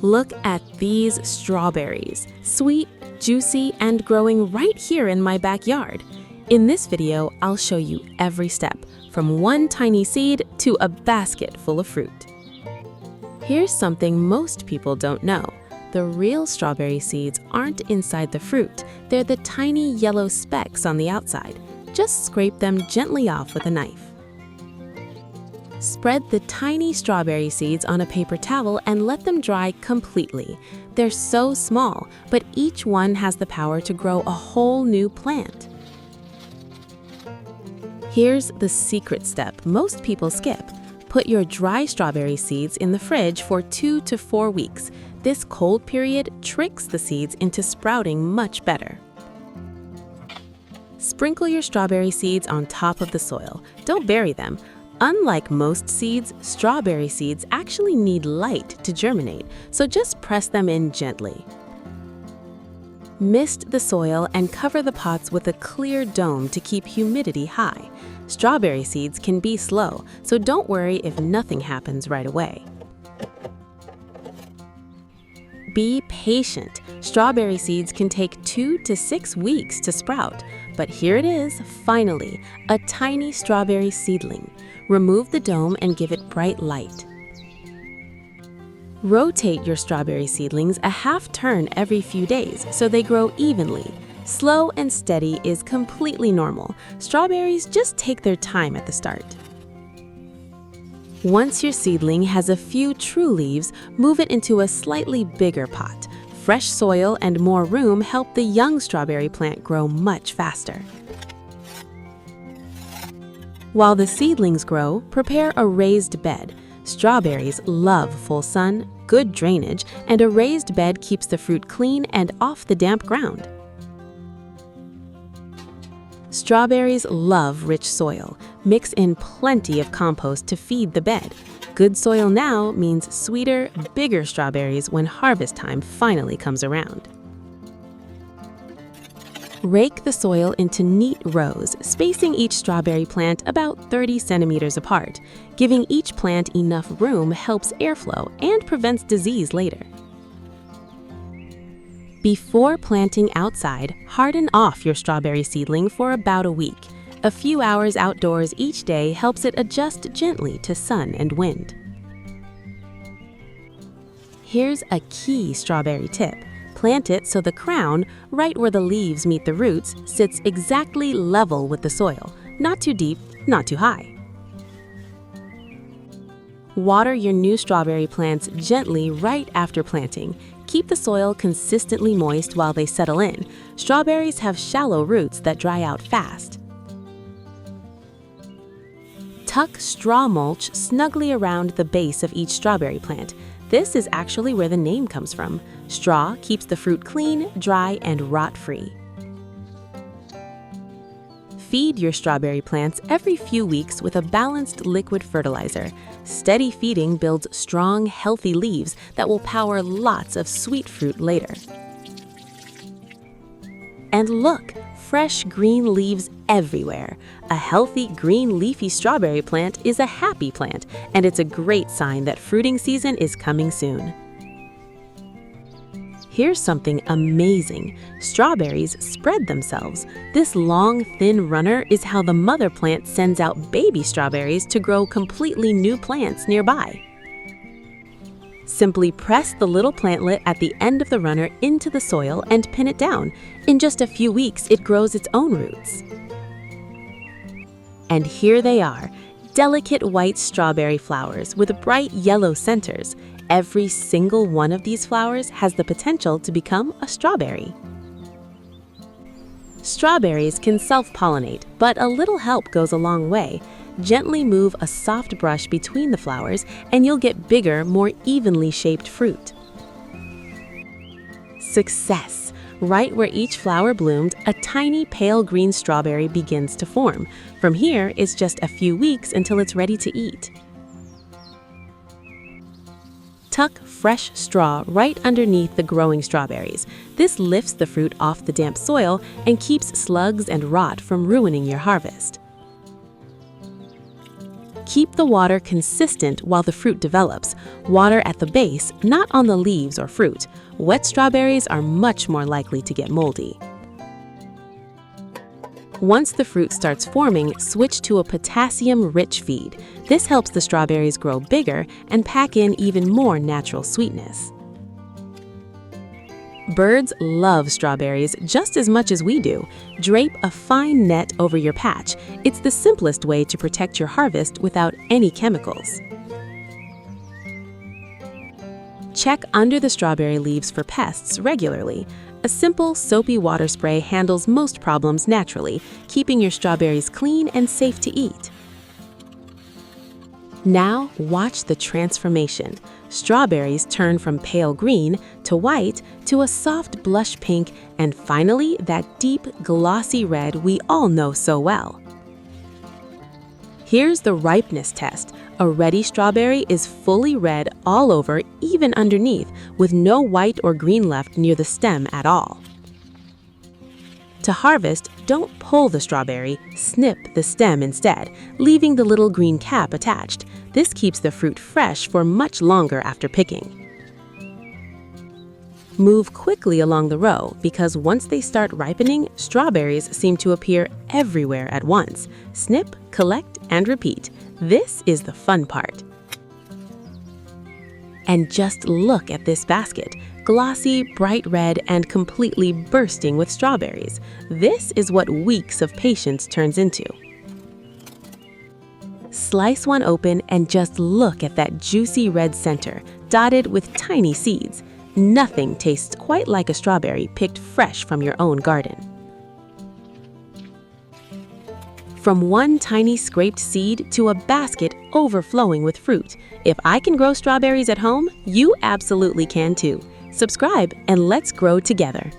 Look at these strawberries, sweet, juicy, and growing right here in my backyard. In this video, I'll show you every step, from one tiny seed to a basket full of fruit. Here's something most people don't know. The real strawberry seeds aren't inside the fruit. They're the tiny yellow specks on the outside. Just scrape them gently off with a knife. Spread the tiny strawberry seeds on a paper towel and let them dry completely. They're so small, but each one has the power to grow a whole new plant. Here's the secret step most people skip. Put your dry strawberry seeds in the fridge for 2 to 4 weeks. This cold period tricks the seeds into sprouting much better. Sprinkle your strawberry seeds on top of the soil. Don't bury them. Unlike most seeds, strawberry seeds actually need light to germinate, so just press them in gently. Mist the soil and cover the pots with a clear dome to keep humidity high. Strawberry seeds can be slow, so don't worry if nothing happens right away. Be patient. Strawberry seeds can take 2 to 6 weeks to sprout, but here it is, finally, a tiny strawberry seedling. Remove the dome and give it bright light. Rotate your strawberry seedlings a half turn every few days so they grow evenly. Slow and steady is completely normal. Strawberries just take their time at the start. Once your seedling has a few true leaves, move it into a slightly bigger pot. Fresh soil and more room help the young strawberry plant grow much faster. While the seedlings grow, prepare a raised bed. Strawberries love full sun, good drainage, and a raised bed keeps the fruit clean and off the damp ground. Strawberries love rich soil. Mix in plenty of compost to feed the bed. Good soil now means sweeter, bigger strawberries when harvest time finally comes around. Rake the soil into neat rows, spacing each strawberry plant about 30 centimeters apart. Giving each plant enough room helps airflow and prevents disease later. Before planting outside, harden off your strawberry seedling for about a week. A few hours outdoors each day helps it adjust gently to sun and wind. Here's a key strawberry tip. Plant it so the crown, right where the leaves meet the roots, sits exactly level with the soil. Not too deep, not too high. Water your new strawberry plants gently right after planting. Keep the soil consistently moist while they settle in. Strawberries have shallow roots that dry out fast. Tuck straw mulch snugly around the base of each strawberry plant. This is actually where the name comes from. Straw keeps the fruit clean, dry, and rot-free. Feed your strawberry plants every few weeks with a balanced liquid fertilizer. Steady feeding builds strong, healthy leaves that will power lots of sweet fruit later. And look, fresh green leaves everywhere. A healthy green leafy strawberry plant is a happy plant, and it's a great sign that fruiting season is coming soon. Here's something amazing. Strawberries spread themselves. This long, thin runner is how the mother plant sends out baby strawberries to grow completely new plants nearby. Simply press the little plantlet at the end of the runner into the soil and pin it down. In just a few weeks, it grows its own roots. And here they are, delicate white strawberry flowers with bright yellow centers. Every single one of these flowers has the potential to become a strawberry. Strawberries can self-pollinate, but a little help goes a long way. Gently move a soft brush between the flowers and you'll get bigger, more evenly shaped fruit. Success! Right where each flower bloomed, a tiny pale green strawberry begins to form. From here, it's just a few weeks until it's ready to eat. Tuck fresh straw right underneath the growing strawberries. This lifts the fruit off the damp soil and keeps slugs and rot from ruining your harvest. Keep the water consistent while the fruit develops. Water at the base, not on the leaves or fruit. Wet strawberries are much more likely to get moldy. Once the fruit starts forming, switch to a potassium-rich feed. This helps the strawberries grow bigger and pack in even more natural sweetness. Birds love strawberries just as much as we do. Drape a fine net over your patch. It's the simplest way to protect your harvest without any chemicals. Check under the strawberry leaves for pests regularly. A simple, soapy water spray handles most problems naturally, keeping your strawberries clean and safe to eat. Now, watch the transformation. Strawberries turn from pale green to white to a soft blush pink and finally that deep, glossy red we all know so well. Here's the ripeness test. A ready strawberry is fully red all over, even underneath, with no white or green left near the stem at all. To harvest, don't pull the strawberry, snip the stem instead, leaving the little green cap attached. This keeps the fruit fresh for much longer after picking. Move quickly along the row because once they start ripening, strawberries seem to appear everywhere at once. Snip, collect, and repeat. This is the fun part. And just look at this basket. Glossy, bright red, and completely bursting with strawberries. This is what weeks of patience turns into. Slice one open and just look at that juicy red center, dotted with tiny seeds. Nothing tastes quite like a strawberry picked fresh from your own garden. From one tiny scraped seed to a basket overflowing with fruit. If I can grow strawberries at home, you absolutely can too. Subscribe and let's grow together.